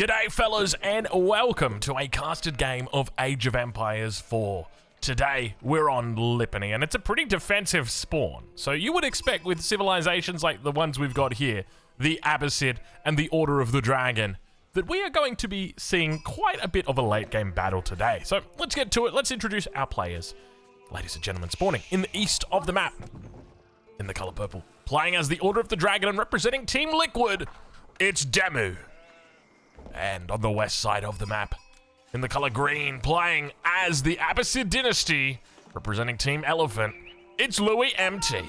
G'day fellas and welcome to a casted game of Age of Empires 4. Today we're on Lipany and it's a pretty defensive spawn. So you would expect with civilizations like the ones we've got here, the Abbasid and the Order of the Dragon, that we are going to be seeing quite a bit of a late game battle today. So let's get to it, let's introduce our players. Ladies and gentlemen, spawning in the east of the map, in the colour purple, playing as the Order of the Dragon and representing Team Liquid, it's Demu. And on the west side of the map, in the colour green, playing as the Abbasid dynasty, representing Team Elephant, it's Louis MT.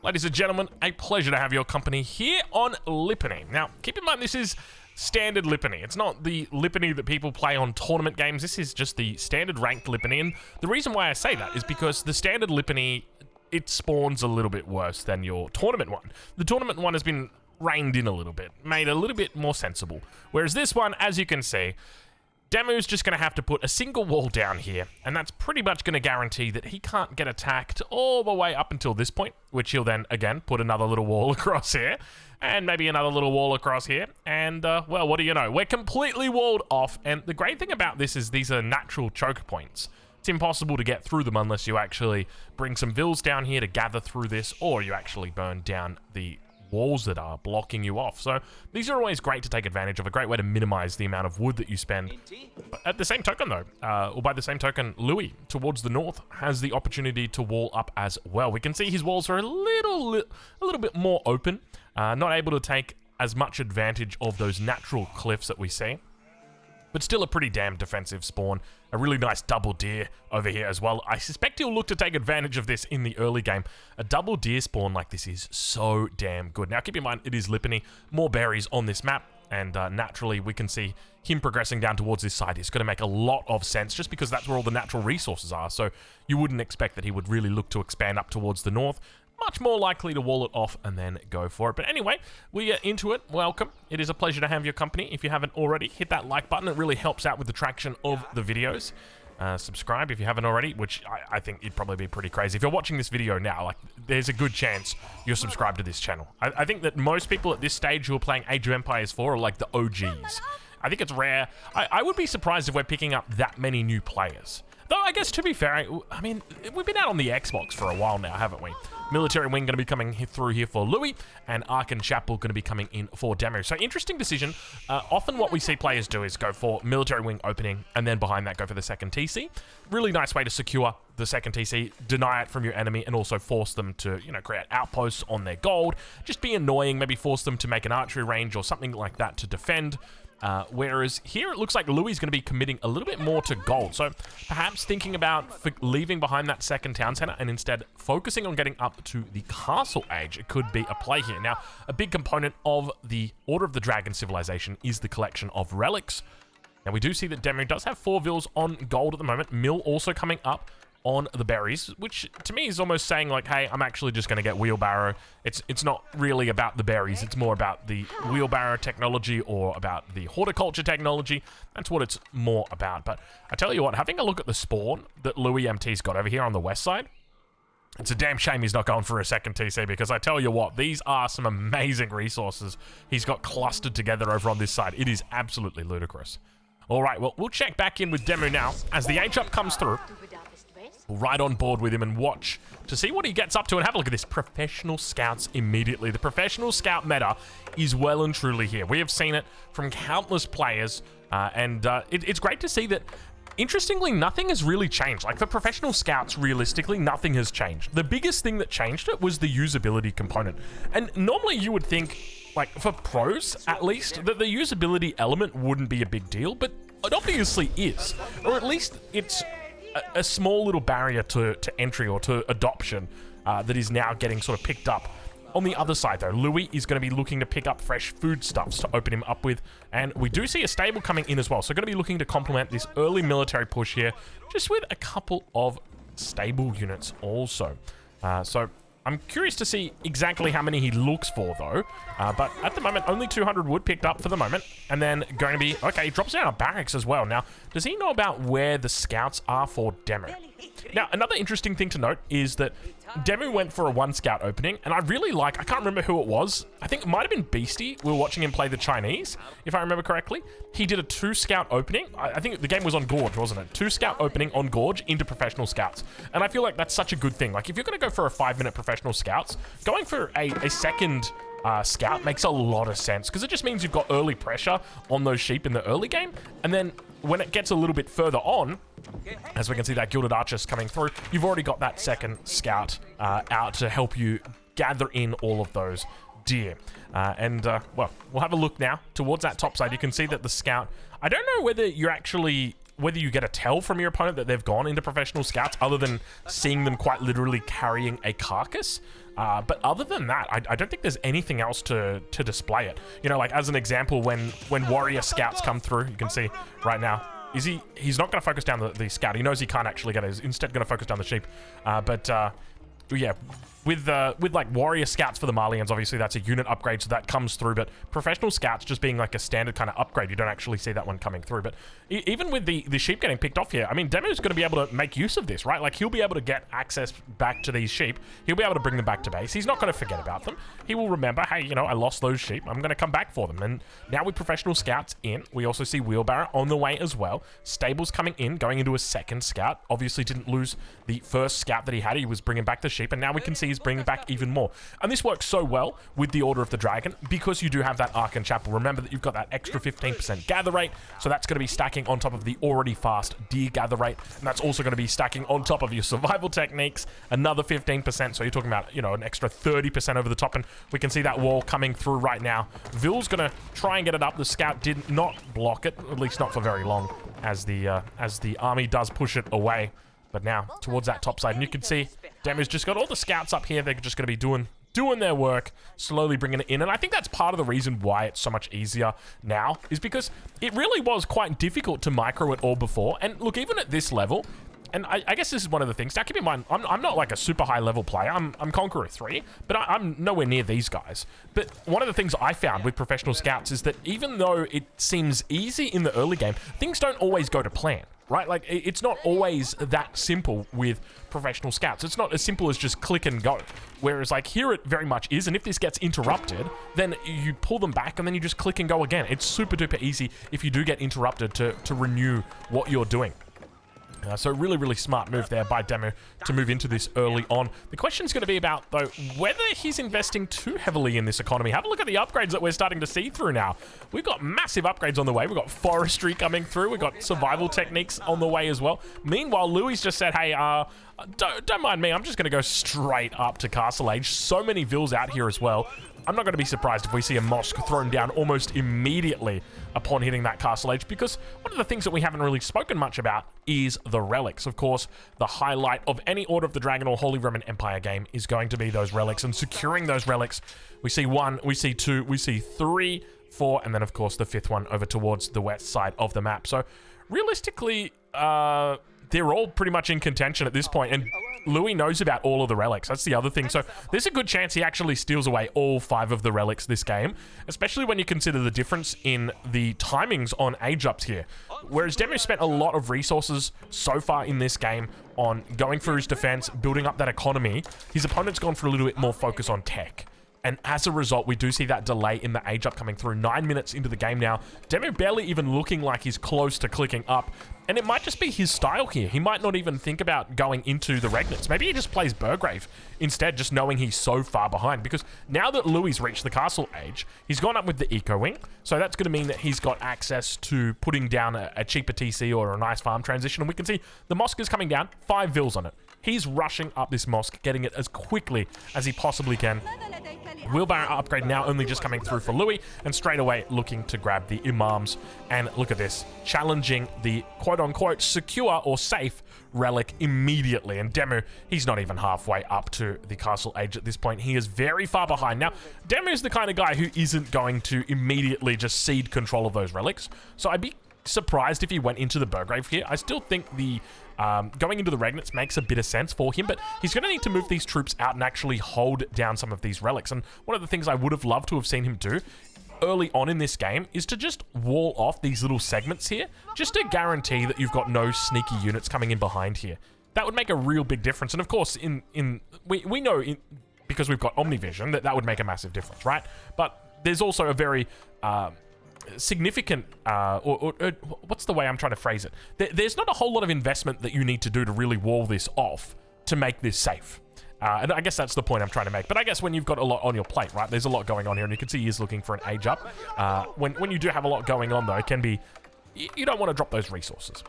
Ladies and gentlemen, a pleasure to have your company here on Lipany. Now, keep in mind this is standard Lipany. It's not the Lipany that people play on tournament games. This is just the standard ranked Lipany. And the reason why I say that is because the standard Lipany, it spawns a little bit worse than your tournament one. The tournament one has been reined in a little bit, made a little bit more sensible. Whereas this one, as you can see, Demu's just going to have to put a single wall down here, and that's pretty much going to guarantee that he can't get attacked all the way up until this point, which he'll then, again, put another little wall across here, and maybe another little wall across here, and, well, what do you know? We're completely walled off, and the great thing about this is these are natural choke points. It's impossible to get through them unless you actually bring some vills down here to gather through this, or you actually burn down the walls that are blocking you off. So these are always great to take advantage of, a great way to minimize the amount of wood that you spend. But at the same token though, or by the same token, Louis towards the north has the opportunity to wall up as well. We can see his walls are a little bit more open, not able to take as much advantage of those natural cliffs that we see. But still a pretty damn defensive spawn. A really nice double deer over here as well. I suspect he'll look to take advantage of this in the early game. A double deer spawn like this is so damn good. Now keep in mind, it is Lipany, more berries on this map, and naturally we can see him progressing down towards this side. It's going to make a lot of sense just because that's where all the natural resources are. So you wouldn't expect that he would really look to expand up towards the north. Much more likely to wall it off and then go for it. But anyway, we are into it. Welcome. It is a pleasure to have your company. If you haven't already, hit that like button. It really helps out with the traction of the videos. Subscribe if you haven't already, which I think you'd probably be pretty crazy. If you're watching this video now, like, there's a good chance you're subscribed to this channel. I think that most people at this stage who are playing Age of Empires 4 are like the OGs. I think it's rare. I would be surprised if we're picking up that many new players. Though, I guess, to be fair, I mean, we've been out on the Xbox for a while now, haven't we? Military Wing going to be coming through here for Louis, and Ark and Chapel going to be coming in for Demu. So, interesting decision. Often what we see players do is go for Military Wing opening, and then behind that go for the second TC. Really nice way to secure the second TC, deny it from your enemy, and also force them to, you know, create outposts on their gold. Just be annoying, maybe force them to make an archery range or something like that to defend. Whereas here it looks like Louis is going to be committing a little bit more to gold. So perhaps thinking about leaving behind that second town center and instead focusing on getting up to the castle age. It could be a play here. Now, a big component of the Order of the Dragon civilization is the collection of relics. Now, we do see that Demu does have 4 vills on gold at the moment. Mill also coming up on the berries, which to me is almost saying like, hey, I'm actually just going to get wheelbarrow. It's not really about the berries. It's more about the wheelbarrow technology or about the horticulture technology. That's what it's more about. But I tell you what, having a look at the spawn that Louis MT's got over here on the west side, it's a damn shame he's not going for a second TC, because I tell you what, these are some amazing resources he's got clustered together over on this side. It is absolutely ludicrous. All right, well, we'll check back in with Demu now as the H-up comes through. We'll ride on board with him and watch to see what he gets up to, and have a look at this. Professional scouts immediately. The professional scout meta is well and truly here. We have seen it from countless players, and it's great to see that, interestingly, nothing has really changed. Like, for professional scouts, realistically, nothing has changed. The biggest thing that changed it was the usability component. And normally you would think, like, for pros, at least, that the usability element wouldn't be a big deal, but it obviously is. Or at least it's a small little barrier to entry or to adoption that is now getting sort of picked up. On the other side, though, Louis is going to be looking to pick up fresh foodstuffs to open him up with, and we do see a stable coming in as well, so going to be looking to complement this early military push here, just with a couple of stable units also. So I'm curious to see exactly how many he looks for, though. But at the moment, only 200 wood picked up for the moment. And then going to be... Okay, he drops down a barracks as well. Now, does he know about where the scouts are for Demu? Now, another interesting thing to note is that Demu went for a 1 scout opening, and I really like, I can't remember who it was. I think it might have been Beastie. We were watching him play the Chinese, if I remember correctly. He did a 2 scout opening. I think the game was on Gorge, wasn't it? 2 scout opening on Gorge into professional scouts. And I feel like that's such a good thing. Like, if you're going to go for a 5-minute professional scouts, going for a second scout makes a lot of sense, because it just means you've got early pressure on those sheep in the early game, and then when it gets a little bit further on, as we can see that Gilded Archers coming through, you've already got that second scout out to help you gather in all of those deer. Well, we'll have a look now towards that top side. You can see that the scout, I don't know whether you get a tell from your opponent that they've gone into professional scouts, other than seeing them quite literally carrying a carcass. But other than that, I don't think there's anything else to display it. You know, like as an example, when warrior scouts come through, you can see right now, he's not going to focus down the scout. He knows he can't actually get it. He's instead going to focus down the sheep. Yeah, with like warrior scouts for the Malians, obviously that's a unit upgrade, so that comes through. But professional scouts just being like a standard kind of upgrade, you don't actually see that one coming through. But even with the sheep getting picked off here, I mean, Demu's going to be able to make use of this, right? Like, he'll be able to get access back to these sheep. He'll be able to bring them back to base. He's not going to forget about them. He will remember, hey, you know, I lost those sheep. I'm going to come back for them. And now with professional scouts in, we also see Wheelbarrow on the way as well. Stables coming in, going into a second scout. Obviously didn't lose the first scout that he had. He was bringing back the sheep, and now we can see he's bringing back even more. And this works so well with the Order of the Dragon because you do have that Ark and Chapel. Remember that you've got that extra 15% gather rate, so that's going to be stacking on top of the already fast deer gather rate, and that's also going to be stacking on top of your survival techniques, another 15%, so you're talking about, you know, an extra 30% over the top, and we can see that wall coming through right now. Vil's going to try and get it up. The scout did not block it, at least not for very long, as the army does push it away. But now, towards that top side, and you can see Demu's just got all the scouts up here. They're just going to be doing their work, slowly bringing it in. And I think that's part of the reason why it's so much easier now, is because it really was quite difficult to micro it all before. And look, even at this level, and I guess this is one of the things. Now, keep in mind, I'm not like a super high level player. I'm Conqueror 3, but I'm nowhere near these guys. But one of the things I found with professional scouts is that even though it seems easy in the early game, things don't always go to plan. Right? Like, it's not always that simple with professional scouts. It's not as simple as just click and go. Whereas, like, here it very much is, and if this gets interrupted, then you pull them back, and then you just click and go again. It's super duper easy if you do get interrupted to renew what you're doing. So really, really smart move there by Demu to move into this early on. The question's going to be about, though, whether he's investing too heavily in this economy. Have a look at the upgrades that we're starting to see through now. We've got massive upgrades on the way. We've got forestry coming through. We've got survival techniques on the way as well. Meanwhile, Louis just said, hey, don't mind me. I'm just going to go straight up to Castle Age. So many vills out here as well. I'm not going to be surprised if we see a mosque thrown down almost immediately upon hitting that Castle Age, because one of the things that we haven't really spoken much about is the relics. Of course, the highlight of any Order of the Dragon or Holy Roman Empire game is going to be those relics, and securing those relics. We see 1, we see 2, we see 3, 4, and then of course the 5th one over towards the west side of the map. So realistically, they're all pretty much in contention at this point, and Louis knows about all of the relics. That's the other thing. So there's a good chance he actually steals away all 5 of the relics this game, especially when you consider the difference in the timings on age ups here. Whereas Demu spent a lot of resources so far in this game on going for his defense, building up that economy, his opponent's gone for a little bit more focus on tech. And as a result, we do see that delay in the age up coming through. 9 minutes into the game now. Demu barely even looking like he's close to clicking up. And it might just be his style here. He might not even think about going into the Regnants. Maybe he just plays Burgrave instead, just knowing he's so far behind. Because now that Louis reached the Castle Age, he's gone up with the Eco Wing. So that's going to mean that he's got access to putting down a cheaper TC or a nice farm transition. And we can see the mosque is coming down, 5 vills on it. He's rushing up this mosque, getting it as quickly as he possibly can. Wheelbarrow upgrade now only just coming through for Louis, and straight away looking to grab the Imams. And look at this, challenging the quote-unquote secure or safe relic immediately. And Demu, he's not even halfway up to the Castle Age at this point. He is very far behind. Now, Demu is the kind of guy who isn't going to immediately just cede control of those relics. So I'd be surprised if he went into the Burgrave here. I still think the going into the Regnants makes a bit of sense for him, but he's going to need to move these troops out and actually hold down some of these relics. And one of the things I would have loved to have seen him do early on in this game is to just wall off these little segments here, just to guarantee that you've got no sneaky units coming in behind here. that would make a real big difference. And of course, we know because we've got Omnivision that would make a massive difference, right? But there's also a very significant, what's the way I'm trying to phrase it? There's not a whole lot of investment that you need to do to really wall this off to make this safe. And I guess that's the point I'm trying to make. But I guess when you've got a lot on your plate, right? There's a lot going on here, and you can see he's looking for an age up. When you do have a lot going on, though, it can be... You don't want to drop those resources.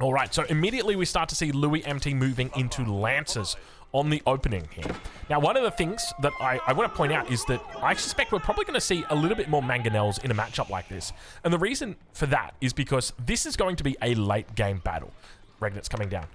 All right, so immediately we start to see Louis MT moving into Lancers on the opening here. Now, one of the things that I want to point out is that I suspect we're probably going to see a little bit more Mangonels in a matchup like this. And the reason for that is because this is going to be a late game battle. Regnit's coming down.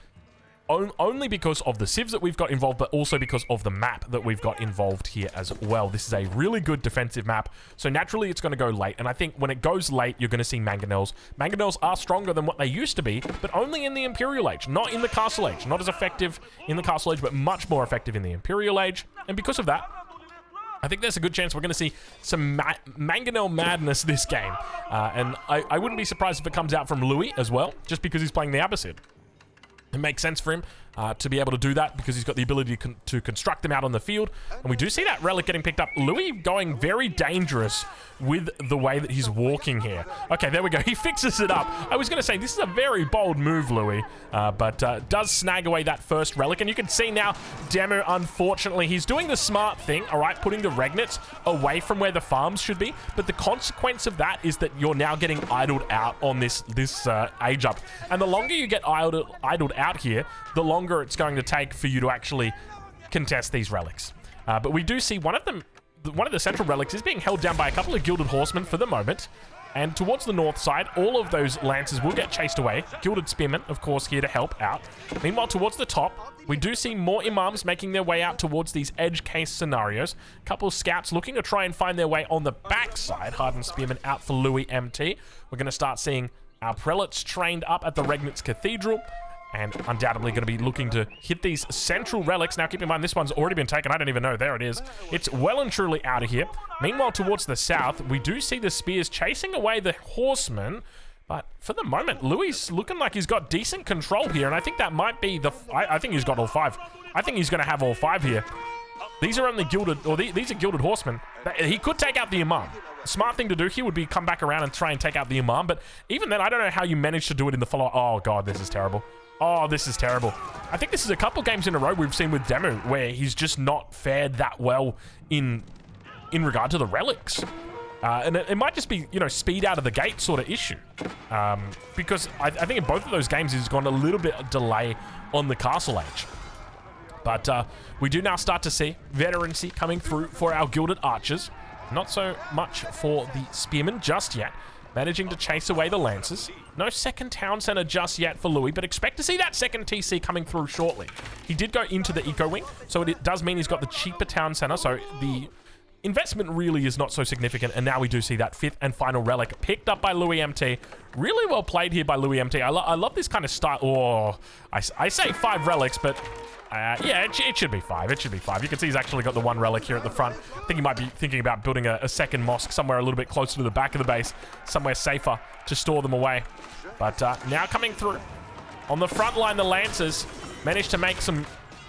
Only because of the civs that we've got involved, but also because of the map that we've got involved here as well. This is a really good defensive map, so naturally it's going to go late. And I think when it goes late, you're going to see Mangonels. Mangonels are stronger than what they used to be, but only in the Imperial Age, not in the Castle Age. Not as effective in the Castle Age, but much more effective in the Imperial Age. And because of that, I think there's a good chance we're going to see some Mangonel madness this game. And I wouldn't be surprised if it comes out from Louis as well, just because he's playing the Abbasid. It makes sense for him to be able to do that because he's got the ability to construct them out on the field. And we do see that relic getting picked up. Louis going very dangerous with the way that he's walking here. Okay, there we go. He fixes it up. I was going to say, this is a very bold move, Louis, but does snag away that first relic. And you can see now, Demu, unfortunately, he's doing the smart thing, all right, putting the Regnits away from where the farms should be. But the consequence of that is that you're now getting idled out on this age up. And the longer you get idled out here, the longer it's going to take for you to actually contest these relics. But we do see one of the central relics is being held down by a couple of Gilded Horsemen for the moment. And towards the north side, all of those Lancers will get chased away. Gilded Spearmen, of course, here to help out. Meanwhile, towards the top, we do see more Imams making their way out towards these edge case scenarios. A couple of scouts looking to try and find their way on the backside. Hardened Spearmen out for Louis MT. We're going to start seeing our prelates trained up at the Regnitz Cathedral. And undoubtedly going to be looking to hit these central relics. Now, keep in mind, this one's already been taken. I don't even know. There it is. It's well and truly out of here. Meanwhile, towards the south, we do see the spears chasing away the horsemen. But for the moment, Louis looking like he's got decent control here. And I think that might be the... I think he's got all five. I think he's going to have all five here. These are only gilded... Or these are gilded horsemen. He could take out the Imam. Smart thing to do here would be come back around and try and take out the Imam. But even then, I don't know how you managed to do it in the follow... Oh, God, this is terrible. Oh, this is terrible. I think this is a couple games in a row we've seen with Demu where he's just not fared that well in regard to the relics. And it might just be, you know, speed out of the gate sort of issue. Because I think in both of those games he's gone a little bit of delay on the Castle Age. But we do now start to see veterancy coming through for our Gilded Archers. Not so much for the Spearmen just yet. Managing to chase away the Lancers. No second town center just yet for Louis, but expect to see that second TC coming through shortly. He did go into the Eco Wing, so it does mean he's got the cheaper town center, so the investment really is not so significant, and now we do see that fifth and final relic picked up by Louis MT. Really well played here by Louis MT. I love this kind of style. Oh, I say 5 relics, but yeah, it should be 5. It should be 5. You can see he's actually got the 1 relic here at the front. I think he might be thinking about building a second mosque somewhere a little bit closer to the back of the base, somewhere safer to store them away. But now coming through on the front line, the Lancers managed to make some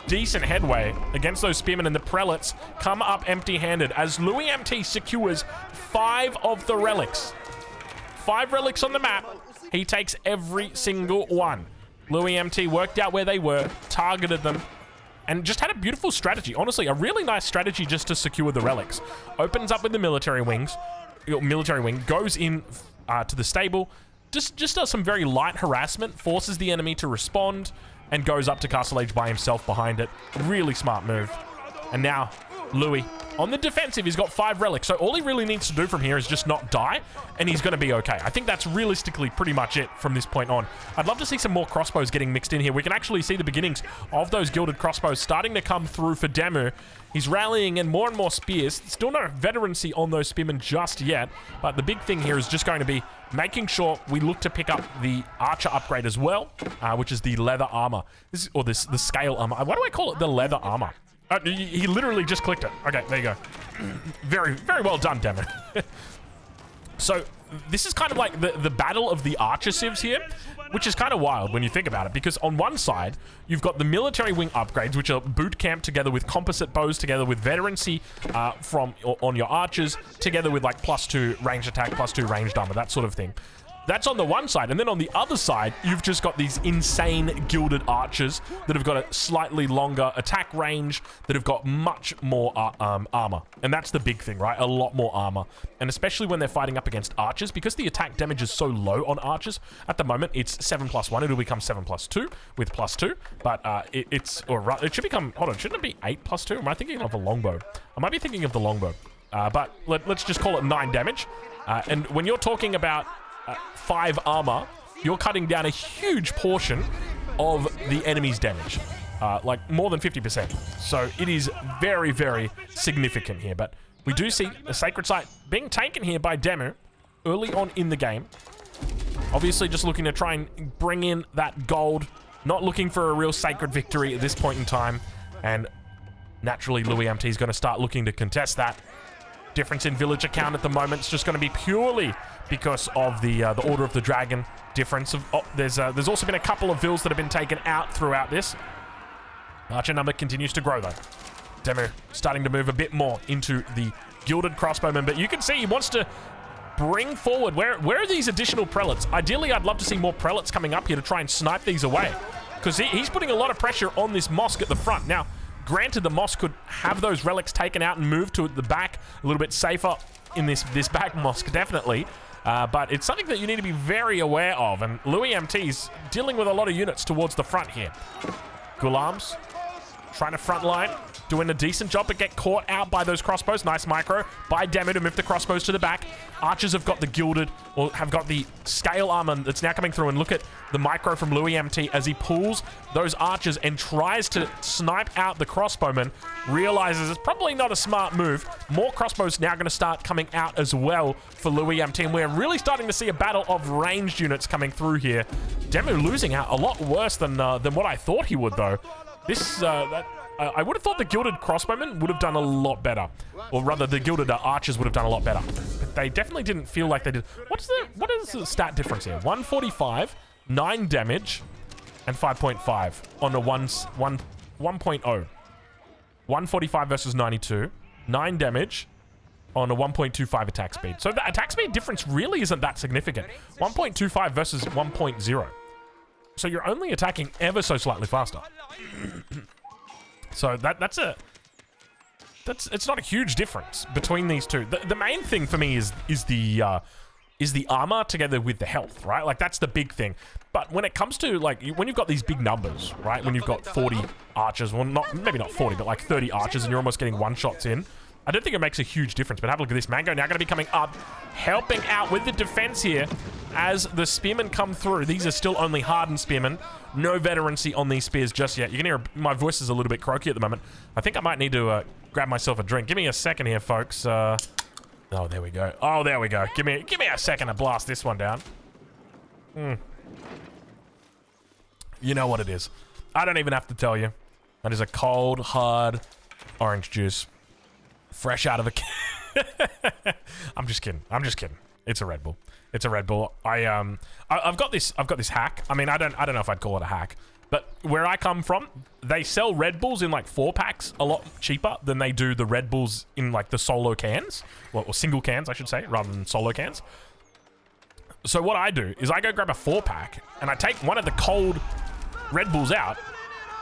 decent headway against those Spearmen, and the Prelates come up empty-handed as Louis MT secures 5 of the relics. 5 relics on the map. He takes every single one. Louis MT worked out where they were, targeted them, and just had a beautiful strategy. Honestly, a really nice strategy just to secure the relics. Opens up with the military wing, goes in to the stable, just does some very light harassment, forces the enemy to respond, and goes up to Castle Age by himself behind it. Really smart move. And now, Louis, on the defensive, he's got 5 relics, so all he really needs to do from here is just not die, and he's going to be okay. I think that's realistically pretty much it from this point on. I'd love to see some more crossbows getting mixed in here. We can actually see the beginnings of those gilded crossbows starting to come through for Demu. He's rallying in more and more spears. Still no veterancy on those spearmen just yet, but the big thing here is just going to be making sure we look to pick up the archer upgrade as well, which is the leather armor. The scale armor. Why do I call it the leather armor? He literally just clicked it. Okay, there you go. Very, very well done, Demu. So, this is kind of like the battle of the archer civs here, which is kind of wild when you think about it, because on one side, you've got the military wing upgrades, which are boot camp together with composite bows, together with veterancy on your archers, together with like +2 ranged attack, +2 ranged armor, that sort of thing. That's on the one side, and then on the other side, you've just got these insane gilded archers that have got a slightly longer attack range, that have got much more armor. And that's the big thing, right? A lot more armor. And especially when they're fighting up against archers, because the attack damage is so low on archers, at the moment, it's 7+1. It'll become 7+2 with +2, but it should become, hold on, shouldn't it be 8+2? Am I thinking of a longbow? I might be thinking of the longbow, but let's just call it 9 damage. And when you're talking about 5 armor, you're cutting down a huge portion of the enemy's damage, like more than 50%. So it is very, very significant here. But we do see the sacred site being taken here by Demu early on in the game. Obviously just looking to try and bring in that gold, not looking for a real sacred victory at this point in time. And naturally Louis MT is going to start looking to contest that. Difference in villager count at the moment is just going to be purely because of the Order of the Dragon difference. There's also been a couple of vills that have been taken out throughout this. Archer number continues to grow though. Demu starting to move a bit more into the gilded crossbowman, but you can see he wants to bring forward. Where are these additional prelates? Ideally, I'd love to see more prelates coming up here to try and snipe these away, because he's putting a lot of pressure on this mosque at the front. Now, granted, the mosque could have those relics taken out and moved to the back, a little bit safer in this back mosque, definitely. But it's something that you need to be very aware of, and Louis MT's dealing with a lot of units towards the front here. Gulams trying to front line, doing a decent job, but get caught out by those crossbows. Nice micro by Demu to move the crossbows to the back. Archers have got the gilded, or have got the scale armor that's now coming through, and look at the micro from Louis MT as he pulls those archers and tries to snipe out the crossbowmen, realizes it's probably not a smart move. More crossbows now going to start coming out as well for Louis MT, and we're really starting to see a battle of ranged units coming through here. Demu losing out a lot worse than what I thought he would, though. I would have thought the gilded crossbowmen would have done a lot better, or rather the gilded archers would have done a lot better, but they definitely didn't feel like they did. What is the stat difference here? 145, 9 damage, and 5.5 on the 1.0. 145 versus 92, 9 damage on a 1.25 attack speed. So the attack speed difference really isn't that significant. 1.25 versus 1.0. So you're only attacking ever so slightly faster. So it's not a huge difference between these two. The main thing for me is the armor together with the health, right? Like, that's the big thing. But when it comes to, like, when you've got these big numbers, right? When you've got 40 archers, well, maybe not 40, but like 30 archers, and you're almost getting one-shots in, I don't think it makes a huge difference. But have a look at this. Mango now going to be coming up, helping out with the defense here as the spearmen come through. These are still only hardened spearmen. No veterancy on these spears just yet. You can hear my voice is a little bit croaky at the moment. I think I might need to grab myself a drink. Give me a second here, folks. Oh, there we go. Oh, there we go. Give me a second to blast this one down. You know what it is. I don't even have to tell you. That is a cold, hard orange juice. Fresh out of a can. I'm just kidding. It's a Red Bull. It's a Red Bull. I've got this hack. I mean, I don't know if I'd call it a hack, but where I come from, they sell Red Bulls in like 4-packs a lot cheaper than they do the Red Bulls in like the solo cans, or single cans, I should say, rather than solo cans. So what I do is I go grab a 4-pack and I take one of the cold Red Bulls out,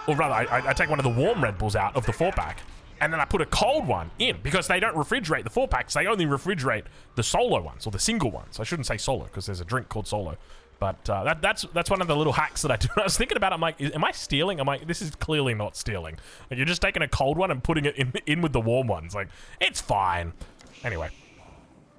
or rather, I take one of the warm Red Bulls out of the 4-pack. And then I put a cold one in, because they don't refrigerate the 4-packs. They only refrigerate the solo ones, or the single ones. I shouldn't say solo, because there's a drink called solo. But that's one of the little hacks that I do. I was thinking about it, I'm like, am I stealing? I'm like, this is clearly not stealing. Like, you're just taking a cold one and putting it in with the warm ones. Like, it's fine. Anyway,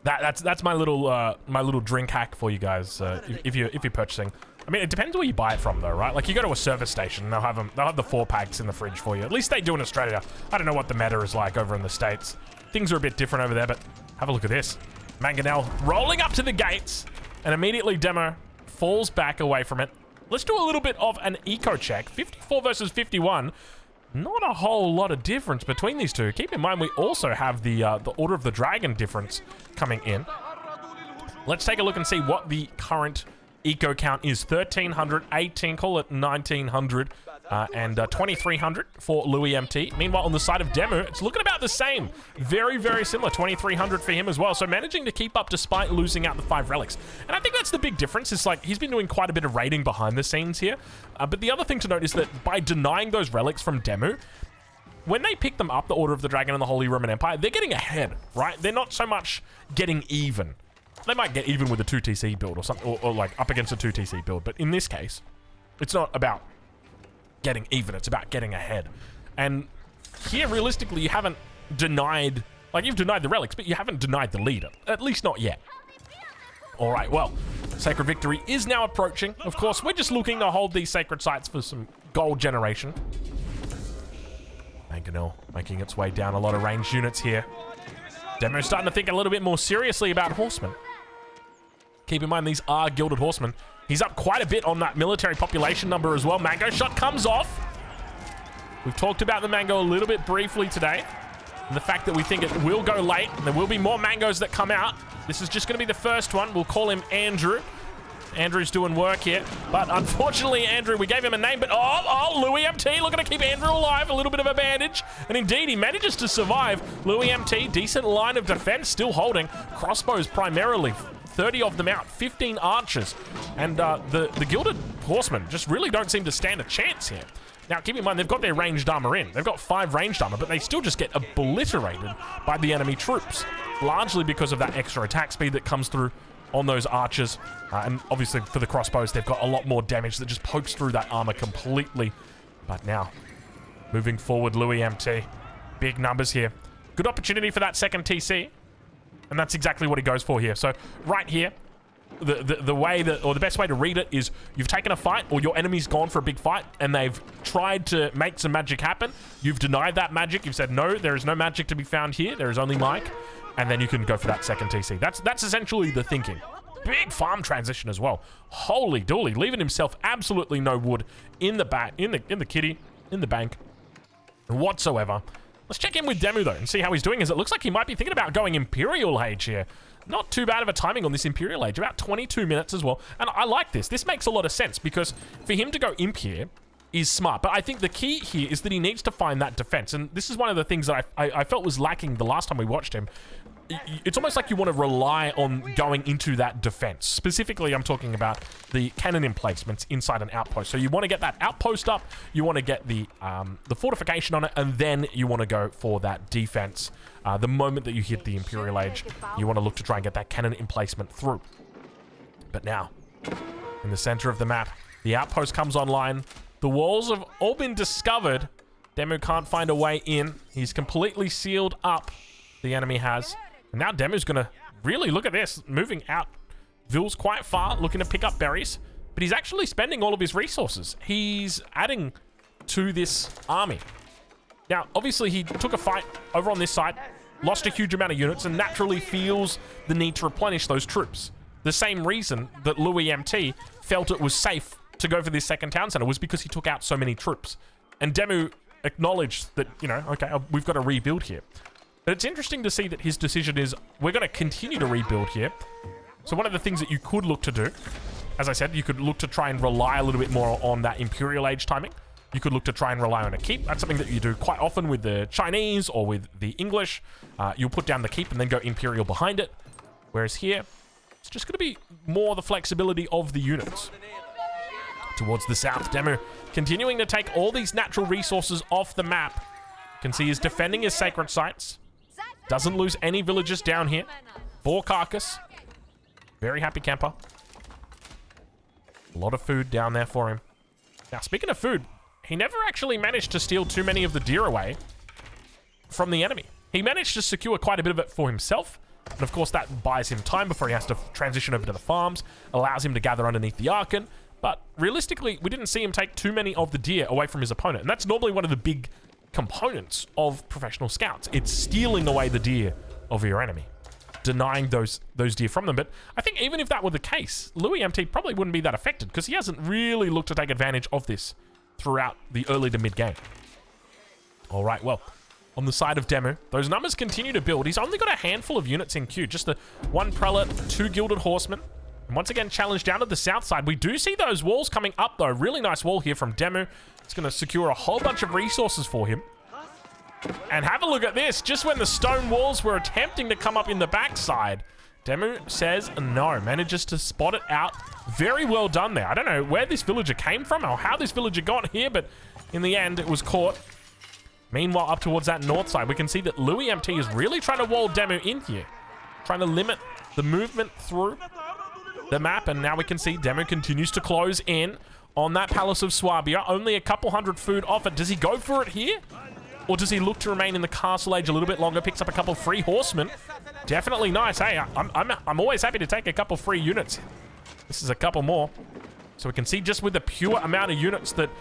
that's my little drink hack for you guys if you're purchasing. I mean, it depends where you buy it from, though, right? Like, you go to a service station, and they'll have the 4-packs in the fridge for you. At least they do in Australia. I don't know what the meta is like over in the States. Things are a bit different over there, but have a look at this. Mangonel rolling up to the gates, and immediately Demu falls back away from it. Let's do a little bit of an eco check. 54 versus 51. Not a whole lot of difference between these two. Keep in mind, we also have the Order of the Dragon difference coming in. Let's take a look and see what the current eco count is. 1,300, 18, call it 1,900, and 2,300 for Louis MT. Meanwhile, on the side of Demu, it's looking about the same. Very, very similar. 2,300 for him as well. So managing to keep up despite losing out the 5 relics. And I think that's the big difference. It's like he's been doing quite a bit of raiding behind the scenes here. But the other thing to note is that by denying those relics from Demu, when they pick them up, the Order of the Dragon and the Holy Roman Empire, they're getting ahead, right? They're not so much getting even. They might get even with a 2TC build or something, or like up against a 2TC build. But in this case, it's not about getting even. It's about getting ahead. And here, realistically, you haven't denied, like you've denied the relics, but you haven't denied the leader. At least not yet. All right, well, Sacred Victory is now approaching. Of course, we're just looking to hold these sacred sites for some gold generation. Mangonel making its way down a lot of ranged units here. Demo's starting to think a little bit more seriously about horsemen. Keep in mind, these are gilded horsemen. He's up quite a bit on that military population number as well. Mango shot comes off. We've talked about the Mango a little bit briefly today. And the fact that we think it will go late. And there will be more Mangos that come out. This is just going to be the first one. We'll call him Andrew. Andrew's doing work here. But unfortunately, Andrew, we gave him a name. But Louis MT looking to keep Andrew alive. A little bit of a bandage. And indeed, he manages to survive. Louis MT, decent line of defense, still holding. Crossbows primarily. 30 of them out, 15 archers. And the Gilded Horsemen just really don't seem to stand a chance here. Now, keep in mind, they've got their ranged armor in. They've got 5 ranged armor, but they still just get obliterated by the enemy troops, largely because of that extra attack speed that comes through on those archers. And obviously, for the crossbows, they've got a lot more damage that just pokes through that armor completely. But now, moving forward, Louis MT. Big numbers here. Good opportunity for that second TC. And that's exactly what he goes for here. So right here, the way that, or the best way to read it is you've taken a fight, or your enemy's gone for a big fight, and they've tried to make some magic happen. You've denied that magic. You've said, no, there is no magic to be found here. There is only Mike. And then you can go for that second TC. That's essentially the thinking. Big farm transition as well. Holy dooly, leaving himself absolutely no wood in the back, in the kitty, in the bank whatsoever. Let's check in with Demu, though, and see how he's doing, as it looks like he might be thinking about going Imperial Age here. Not too bad of a timing on this Imperial Age, about 22 minutes as well. And I like this. This makes a lot of sense, because for him to go Imp here is smart. But I think the key here is that he needs to find that defense. And this is one of the things that I felt was lacking the last time we watched him. It's almost like you want to rely on going into that defense. Specifically, I'm talking about the cannon emplacements inside an outpost. So you want to get that outpost up, you want to get the fortification on it, and then you want to go for that defense. The moment that you hit the Imperial Age, you want to look to try and get that cannon emplacement through. But now, in the center of the map, the outpost comes online. The walls have all been discovered. Demu can't find a way in. He's completely sealed up, the enemy has. And now Demu's going to really look at this, moving out Vil's quite far, looking to pick up berries, but he's actually spending all of his resources. He's adding to this army. Now, obviously, he took a fight over on this side, lost a huge amount of units, and naturally feels the need to replenish those troops. The same reason that Louis MT felt it was safe to go for this second town center was because he took out so many troops. And Demu acknowledged that, you know, okay, we've got to rebuild here. But it's interesting to see that his decision is, we're going to continue to rebuild here. So one of the things that you could look to do, as I said, you could look to try and rely a little bit more on that Imperial Age timing. You could look to try and rely on a keep. That's something that you do quite often with the Chinese or with the English. You'll put down the keep and then go Imperial behind it. Whereas here, it's just going to be more the flexibility of the units. Towards the south, Demu continuing to take all these natural resources off the map. You can see he's defending his sacred sites. Doesn't lose any villagers down here. 4 carcass. Very happy camper. A lot of food down there for him. Now, speaking of food, he never actually managed to steal too many of the deer away from the enemy. He managed to secure quite a bit of it for himself. And of course, that buys him time before he has to transition over to the farms, allows him to gather underneath the Archon. But realistically, we didn't see him take too many of the deer away from his opponent. And that's normally one of the big components of professional scouts. It's stealing away the deer of your enemy, denying those deer from them. But I think even if that were the case, Louis MT probably wouldn't be that affected, because he hasn't really looked to take advantage of this throughout the early to mid game. All right, well, on the side of Demu. Those numbers continue to build. He's only got a handful of units in queue. Just the 1 prelate, 2 gilded horsemen. And once again, challenged down to the south side. We do see those walls coming up, though. Really nice wall here from Demu. It's going to secure a whole bunch of resources for him. And have a look at this. Just when the stone walls were attempting to come up in the backside, Demu says no. Manages to spot it out. Very well done there. I don't know where this villager came from or how this villager got here, but in the end, it was caught. Meanwhile, up towards that north side, we can see that Louis MT is really trying to wall Demu in here. Trying to limit the movement through the map. And now we can see Demu continues to close in on that Palace of Swabia. Only a couple hundred food off it. Does he go for it here? Or does he look to remain in the castle age a little bit longer? Picks up a couple free horsemen. Definitely nice. Hey, I'm always happy to take a couple free units. This is a couple more. So we can see just with the pure amount of units that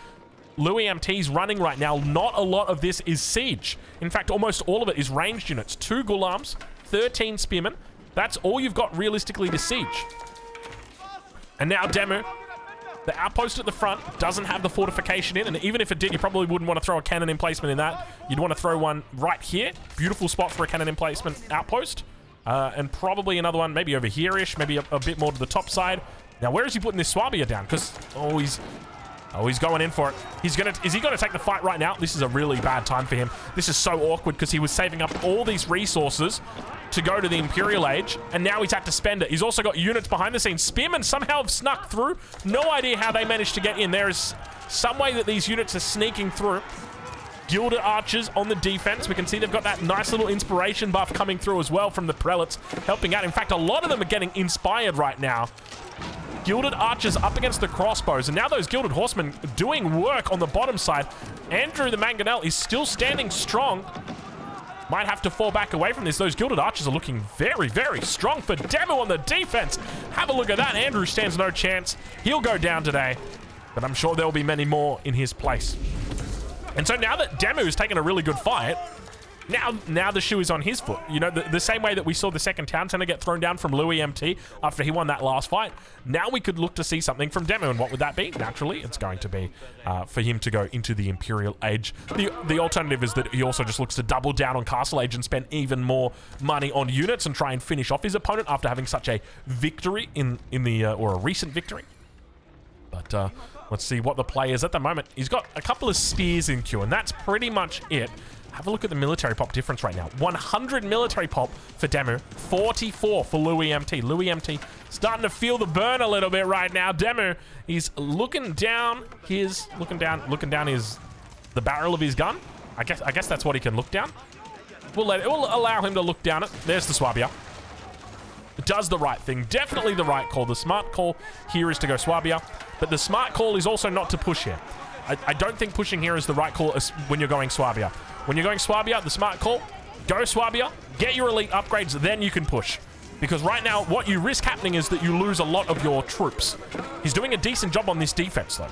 Louis MT's running right now, not a lot of this is siege. In fact, almost all of it is ranged units. 2 Gulams, 13 spearmen. That's all you've got realistically to siege. And now Demu, the outpost at the front, doesn't have the fortification in, and even if it did, you probably wouldn't want to throw a cannon emplacement in that. You'd want to throw one right here. Beautiful spot for a cannon emplacement outpost. And probably another one maybe over here-ish, maybe a bit more to the top side. Now, where is he putting this Swabia down? Because, he's going in for it. Is he gonna take the fight right now? This is a really bad time for him. This is so awkward because he was saving up all these resources to go to the Imperial Age, and now he's had to spend it. He's also got units behind the scenes. Spearmen somehow have snuck through. No idea how they managed to get in. There is some way that these units are sneaking through. Gilded archers on the defense. We can see they've got that nice little inspiration buff coming through as well from the prelates, helping out. In fact, a lot of them are getting inspired right now. Gilded archers up against the crossbows, and now those gilded horsemen doing work on the bottom side. Andrew the Mangonel is still standing strong. Might have to fall back away from this. Those gilded archers are looking very, very strong for Demu on the defense. Have a look at that. Andrew stands no chance. He'll go down today, but I'm sure there will be many more in his place. And so now that Demu's taken a really good fight, now the shoe is on his foot. You know, the same way that we saw the second town center get thrown down from Louis MT after he won that last fight. Now we could look to see something from Demu, and what would that be? Naturally, it's going to be for him to go into the Imperial Age. The alternative is that he also just looks to double down on Castle Age and spend even more money on units and try and finish off his opponent after having such a victory or a recent victory. But let's see what the play is at the moment. He's got a couple of spears in queue, and that's pretty much it. Have a look at the military pop difference right now. 100 military pop for Demu, 44 for Louis MT. Louis MT starting to feel the burn a little bit right now. Demu, he's looking down the barrel of his gun. I guess that's what he can look down. We'll allow him to look down it. There's the Swabia. It does the right thing. Definitely the right call. The smart call here is to go Swabia, but the smart call is also not to push here. I don't think pushing here is the right call when you're going Swabia. When you're going Swabia, the smart call, go Swabia, get your elite upgrades, then you can push. Because right now, what you risk happening is that you lose a lot of your troops. He's doing a decent job on this defense, though.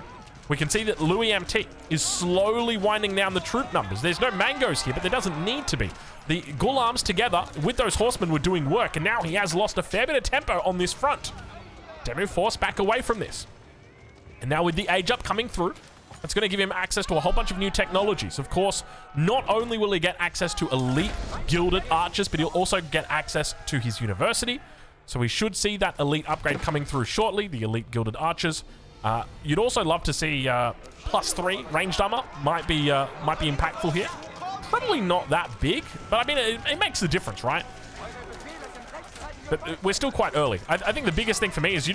We can see that Louis MT is slowly winding down the troop numbers. There's no mangoes here, but there doesn't need to be. The Gulams together with those horsemen were doing work, and now he has lost a fair bit of tempo on this front. Demu forced back away from this. And now with the age up coming through, that's going to give him access to a whole bunch of new technologies. Of course, not only will he get access to elite gilded archers, but he'll also get access to his university. So we should see that elite upgrade coming through shortly, the elite gilded archers. You'd also love to see +3 ranged armor. Might be impactful here. Probably not that big, but I mean, it makes a difference, right? But we're still quite early. I think the biggest thing for me is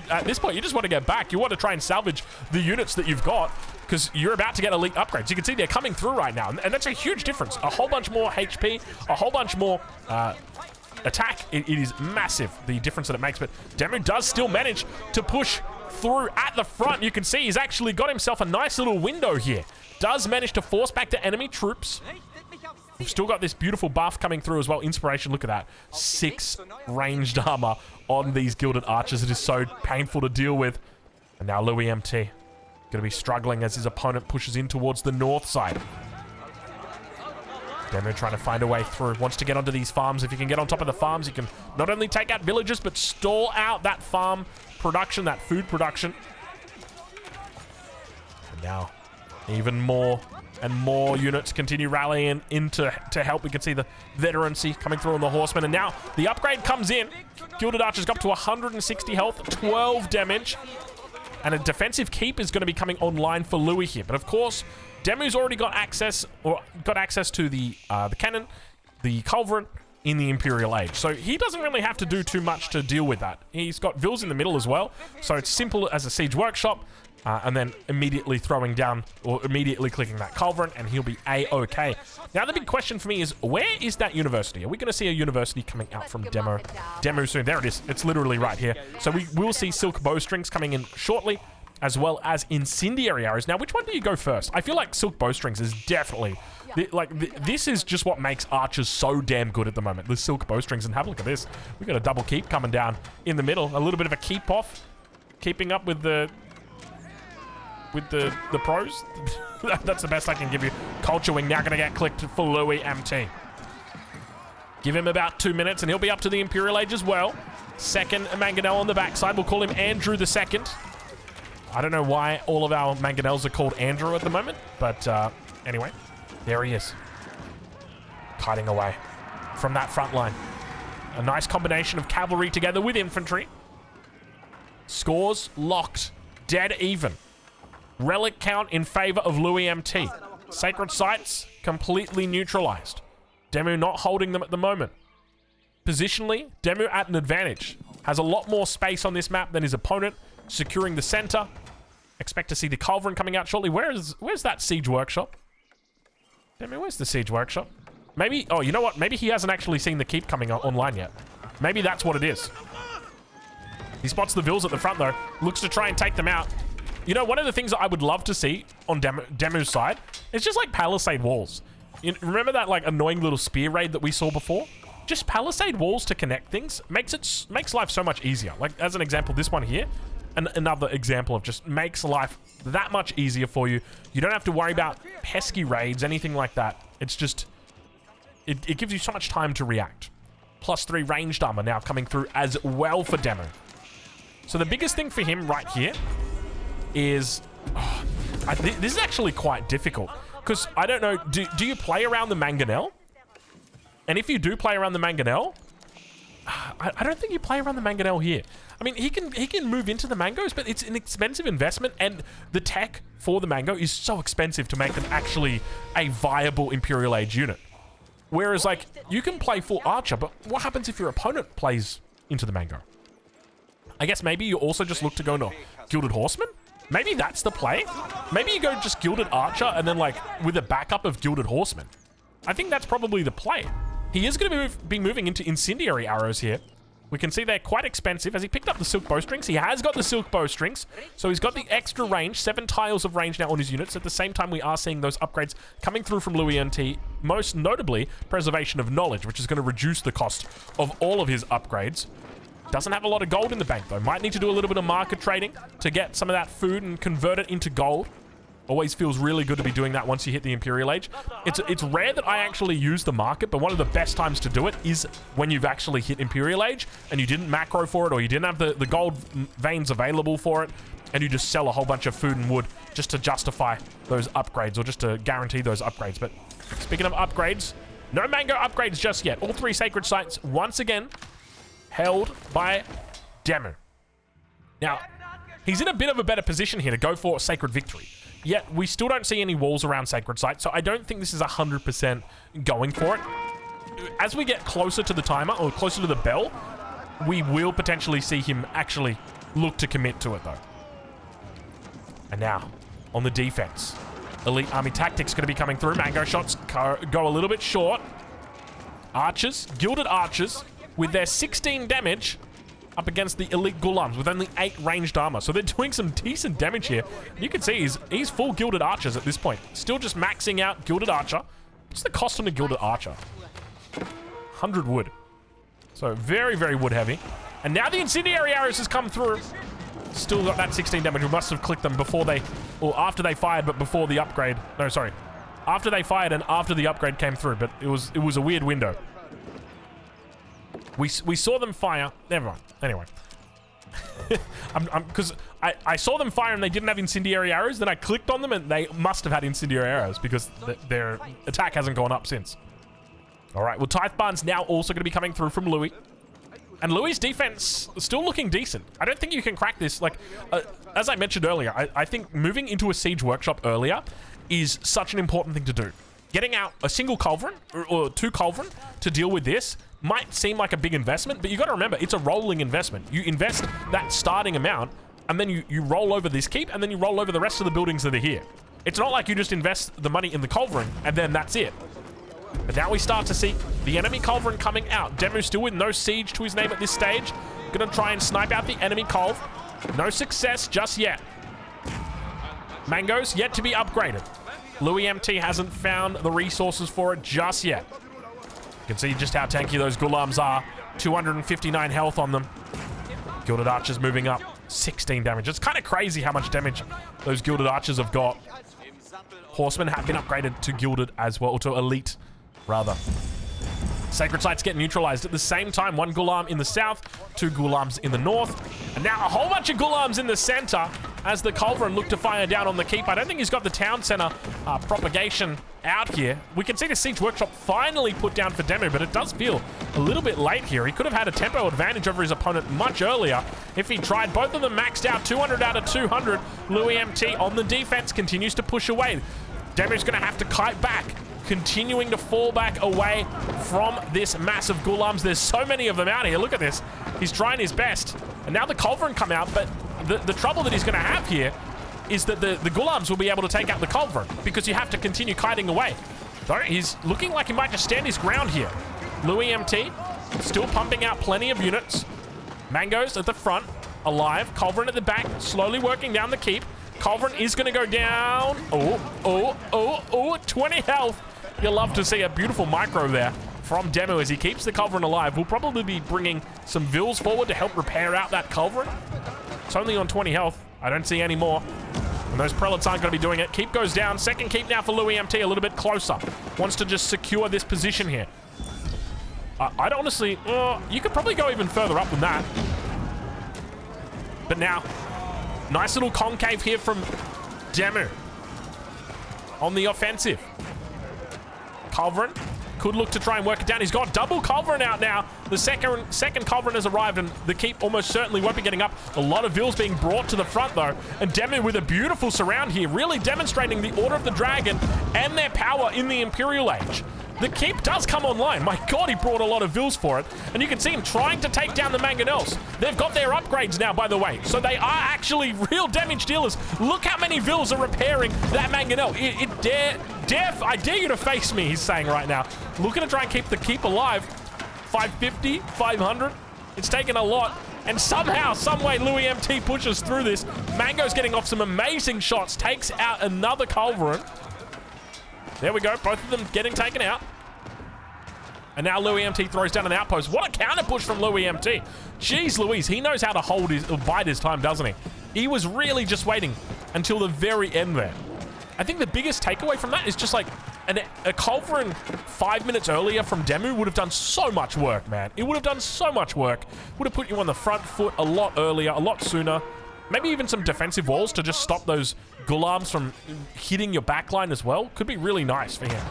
at this point, you just want to get back. You want to try and salvage the units that you've got because you're about to get elite upgrades. You can see they're coming through right now, and that's a huge difference. A whole bunch more HP, a whole bunch more attack. It is massive, the difference that it makes, but Demu does still manage to push through at the front. You can see he's actually got himself a nice little window here. Does manage to force back the enemy troops. We've still got this beautiful buff coming through as well. Inspiration, look at that. 6 ranged armor on these gilded archers. It is so painful to deal with. And now Louis MT going to be struggling as his opponent pushes in towards the north side. Demu trying to find a way through. Wants to get onto these farms. If you can get on top of the farms, you can not only take out villagers, but stall out that farm production, that food production. And now, even more And more units continue rallying in to help. We can see the veterancy coming through on the horsemen. And now the upgrade comes in. Gilded Archers got up to 160 health, 12 damage. And a defensive keep is going to be coming online for Louis here. But of course, Demu's already got access to the cannon, the culverin in the Imperial Age. So he doesn't really have to do too much to deal with that. He's got Vils in the middle as well. So it's simple as a siege workshop. And then immediately throwing down or immediately clicking that culverin, and he'll be A-OK. Now, the big question for me is, where is that university? Are we going to see a university coming out from Demu soon? There it is. It's literally right here. So we will see silk bowstrings coming in shortly, as well as incendiary arrows. Now, which one do you go first? I feel like silk bowstrings is definitely... this is just what makes archers so damn good at the moment. The silk bowstrings, and have a look at this. We've got a double keep coming down in the middle. A little bit of a keep off. Keeping up with the pros. That's the best I can give you. Culture Wing now going to get clicked for Louis MT. Give him about 2 minutes and he'll be up to the Imperial Age as well. Second Mangonel on the backside. We'll call him Andrew the Second. I don't know why all of our Mangonels are called Andrew at the moment, but anyway, there he is. Kiting away from that front line. A nice combination of cavalry together with infantry. Scores locked. Dead even. Relic count in favor of Louis MT. Sacred sites completely neutralized. Demu not holding them at the moment. Positionally, Demu at an advantage. Has a lot more space on this map than his opponent. Securing the center. Expect to see the culverin coming out shortly. Where's that siege workshop? Demu, where's the siege workshop? Maybe, oh, you know what? Maybe he hasn't actually seen the keep coming online yet. Maybe that's what it is. He spots the Vils at the front though. Looks to try and take them out. You know, one of the things that I would love to see on Demu's side is just like palisade walls. Remember that like annoying little spear raid that we saw before? Just palisade walls to connect things makes life so much easier. Like as an example, this one here, and another example of just makes life that much easier for you. You don't have to worry about pesky raids, anything like that. It's just, it gives you so much time to react. +3 ranged armor now coming through as well for Demu. So the biggest thing for him right here is, this is actually quite difficult because I don't know, do you play around the Mangonel? And if you do play around the Mangonel, I don't think you play around the Mangonel here. I mean, he can move into the Mangos, but it's an expensive investment, and the tech for the Mango is so expensive to make them actually a viable Imperial Age unit. Whereas, like, you can play full Archer, but what happens if your opponent plays into the Mango? I guess maybe you also just look to go into Gilded Horseman? Maybe that's the play. Maybe you go just Gilded Archer and then like with a backup of Gilded Horseman. I think that's probably the play. He is going to be moving into incendiary arrows here. We can see they're quite expensive as he picked up the silk bowstrings. He has got the silk bowstrings, so he's got the extra range, 7 tiles of range now on his units. At the same time, we are seeing those upgrades coming through from Louis NT, most notably Preservation of Knowledge, which is going to reduce the cost of all of his upgrades. Doesn't have a lot of gold in the bank, though. Might need to do a little bit of market trading to get some of that food and convert it into gold. Always feels really good to be doing that once you hit the Imperial Age. It's rare that I actually use the market, but one of the best times to do it is when you've actually hit Imperial Age and you didn't macro for it, or you didn't have the gold veins available for it, and you just sell a whole bunch of food and wood just to justify those upgrades, or just to guarantee those upgrades. But speaking of upgrades, no Mango upgrades just yet. All 3 sacred sites, once again, held by Demu. Now, he's in a bit of a better position here to go for a Sacred Victory. Yet, we still don't see any walls around Sacred Sites, so I don't think this is 100% going for it. As we get closer to the timer, or closer to the bell, we will potentially see him actually look to commit to it, though. And now, on the defense, Elite Army Tactics going to be coming through. Mango shots go a little bit short. Archers, Gilded Archers, with their 16 damage up against the Elite Gulams with only 8 ranged armor. So they're doing some decent damage here. You can see he's full Gilded Archers at this point. Still just maxing out Gilded Archer. What's the cost on a Gilded Archer? 100 wood. So very, very wood heavy. And now the Incendiary Arrows has come through. Still got that 16 damage. We must have clicked them before they, or after they fired, but before the upgrade. No, sorry. After they fired and after the upgrade came through, but it was a weird window. We saw them fire. Never mind. Anyway. Because I saw them fire and they didn't have incendiary arrows. Then I clicked on them and they must have had incendiary arrows because their attack hasn't gone up since. All right, well, Tithe Barn's now also going to be coming through from Louis. And Louis' defense is still looking decent. I don't think you can crack this. Like, as I mentioned earlier, I think moving into a siege workshop earlier is such an important thing to do. Getting out a single culverin or 2 culverin to deal with this might seem like a big investment, but you got to remember, it's a rolling investment. You invest that starting amount, and then you roll over this keep, and then you roll over the rest of the buildings that are here. It's not like you just invest the money in the culverin, and then that's it. But now we start to see the enemy culverin coming out. Demu still with no siege to his name at this stage. Gonna try and snipe out the enemy culve. No success just yet. Mango's yet to be upgraded. Louis MT hasn't found the resources for it just yet. You can see just how tanky those Gulams are. 259 health on them. Gilded Archers moving up. 16 damage. It's kind of crazy how much damage those Gilded Archers have got. Horsemen have been upgraded to Gilded as well, or to Elite, rather. Sacred Sites get neutralized at the same time. 1 Gulam in the south, 2 Gulams in the north, and now a whole bunch of Gulams in the center as the Culverin look to fire down on the keep. I don't think he's got the town center propagation out here. We can see the Siege Workshop finally put down for Demu, but it does feel a little bit late here. He could have had a tempo advantage over his opponent much earlier if he tried. Both of them maxed out, 200 out of 200. Louis MT on the defense continues to push away. Demu's going to have to kite back, continuing to fall back away from this mass of Gulams. There's so many of them out here. Look at this. He's trying his best. And now the Culverin come out, but the trouble that he's going to have here is that the Gulams will be able to take out the Culverin because you have to continue kiting away. Though he's looking like he might just stand his ground here. Louis MT still pumping out plenty of units. Mango's at the front, alive. Culverin at the back, slowly working down the keep. Culverin is going to go down. Oh, 20 health. You'll love to see a beautiful micro there from Demu as he keeps the Culverin alive. We'll probably be bringing some Vils forward to help repair out that Culverin. It's only on 20 health. I don't see any more. And those Prelates aren't going to be doing it. Keep goes down. Second keep now for Louis MT, a little bit closer. Wants to just secure this position here. I'd honestly... you could probably go even further up than that. But now, nice little concave here from Demu on the offensive. Culverin could look to try and work it down. He's got double Culverin out now. The second Culverin has arrived, and the keep almost certainly won't be getting up. A lot of Vils being brought to the front, though. And Demu with a beautiful surround here, really demonstrating the Order of the Dragon and their power in the Imperial Age. The keep does come online. My God, he brought a lot of Vils for it. And you can see him trying to take down the Mangonels. They've got their upgrades now, by the way. So they are actually real damage dealers. Look how many Vils are repairing that Mangonel. I dare you to face me, he's saying right now. Looking to try and keep the keep alive. 550, 500. It's taken a lot. And somehow, someway, Louis MT pushes through this. Mango's getting off some amazing shots. Takes out another Culverin. There we go, both of them getting taken out. And now Louis MT throws down an outpost. What a counter push from Louis MT. Jeez Louise, he knows how to bide his time, doesn't he? He was really just waiting until the very end there. I think the biggest takeaway from that is just like a Culverin 5 minutes earlier from Demu would have done so much work, man. It would have done so much work. Would have put you on the front foot a lot earlier, a lot sooner. Maybe even some defensive walls to just stop those Gulams from hitting your backline as well. Could be really nice for him.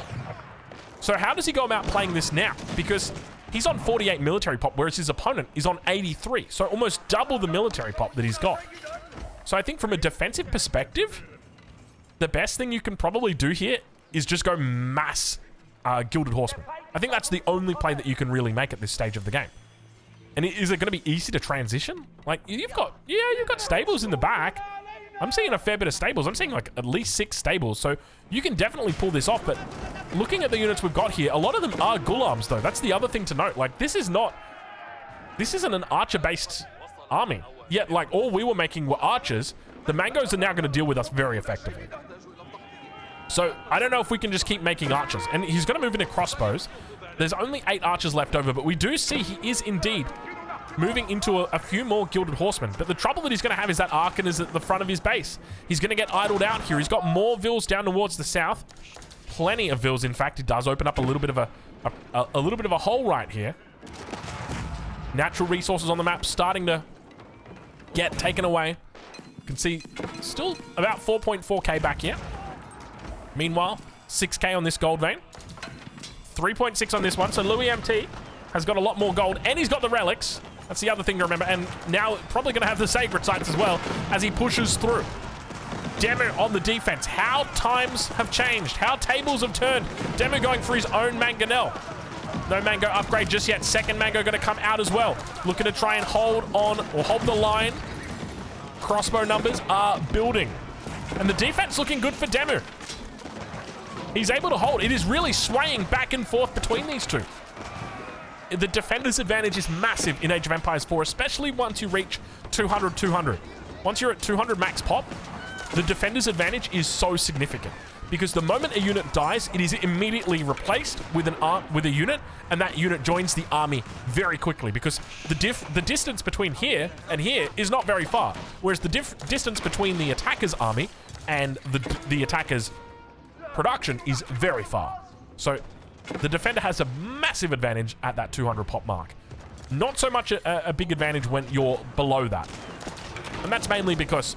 So how does he go about playing this now? Because he's on 48 military pop, whereas his opponent is on 83. So almost double the military pop that he's got. So I think from a defensive perspective, the best thing you can probably do here is just go mass Gilded Horsemen. I think that's the only play that you can really make at this stage of the game. And is it going to be easy to transition? Like, you've got stables in the back. I'm seeing a fair bit of stables. I'm seeing like at least 6 stables. So you can definitely pull this off. But looking at the units we've got here, a lot of them are Gulams though. That's the other thing to note. Like, this isn't an archer-based army. Yet, like, all we were making were archers. The Mangos are now going to deal with us very effectively. So I don't know if we can just keep making archers. And he's going to move into crossbows. There's only 8 archers left over, but we do see he is indeed moving into a few more Gilded Horsemen. But the trouble that he's going to have is that Archon is at the front of his base. He's going to get idled out here. He's got more Vils down towards the south. Plenty of Vils, in fact. It does open up a little bit of a hole right here. Natural resources on the map starting to get taken away. You can see still about 4.4k back here. Meanwhile, 6k on this gold vein. 3.6 on this one. So Louis MT has got a lot more gold, and he's got the relics. That's the other thing to remember. And now probably going to have the sacred sites as well as he pushes through. Demu on the defense. How times have changed. How tables have turned. Demu going for his own Mangonel. No Mango upgrade just yet. Second Mango going to come out as well. Looking to try and hold on or hold the line. Crossbow numbers are building. And the defense looking good for Demu. He's able to hold. It is really swaying back and forth between these two. The defender's advantage is massive in Age of Empires 4, especially once you reach 200. Once you're at 200 max pop, the defender's advantage is so significant. Because the moment a unit dies, it is immediately replaced with a unit, and that unit joins the army very quickly. Because the distance between here and here is not very far. Whereas the distance between the attacker's army and the attacker's production is very far. So the defender has a massive advantage at that 200 pop mark. Not so much a big advantage when you're below that. And that's mainly because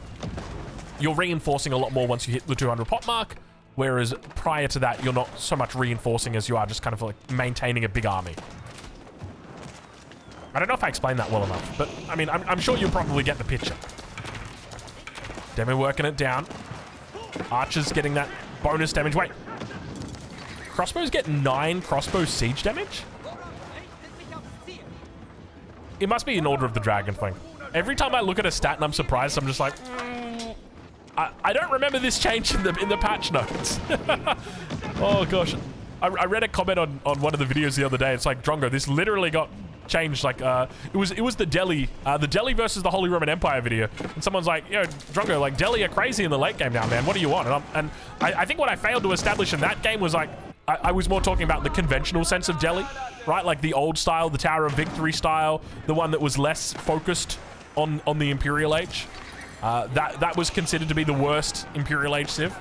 you're reinforcing a lot more once you hit the 200 pop mark, whereas prior to that, you're not so much reinforcing as you are just kind of like maintaining a big army. I don't know if I explained that well enough, but I mean, I'm sure you'll probably get the picture. Demu working it down. Archers getting that bonus damage. Wait. Crossbows get 9 crossbow siege damage? It must be in Order of the Dragon thing. Every time I look at a stat and I'm surprised, I'm just like, I don't remember this change in the patch notes. Oh gosh. I read a comment on one of the videos the other day. It's like, Drongo, this literally got changed. Like, it was the Delhi versus the Holy Roman Empire video. And someone's like, yo, Drongo, like, Delhi are crazy in the late game now, man. What do you want? And I think what I failed to establish in that game was like, I was more talking about the conventional sense of Delhi, right? Like the old style, the Tower of Victory style, the one that was less focused on the Imperial Age. That was considered to be the worst Imperial Age civ.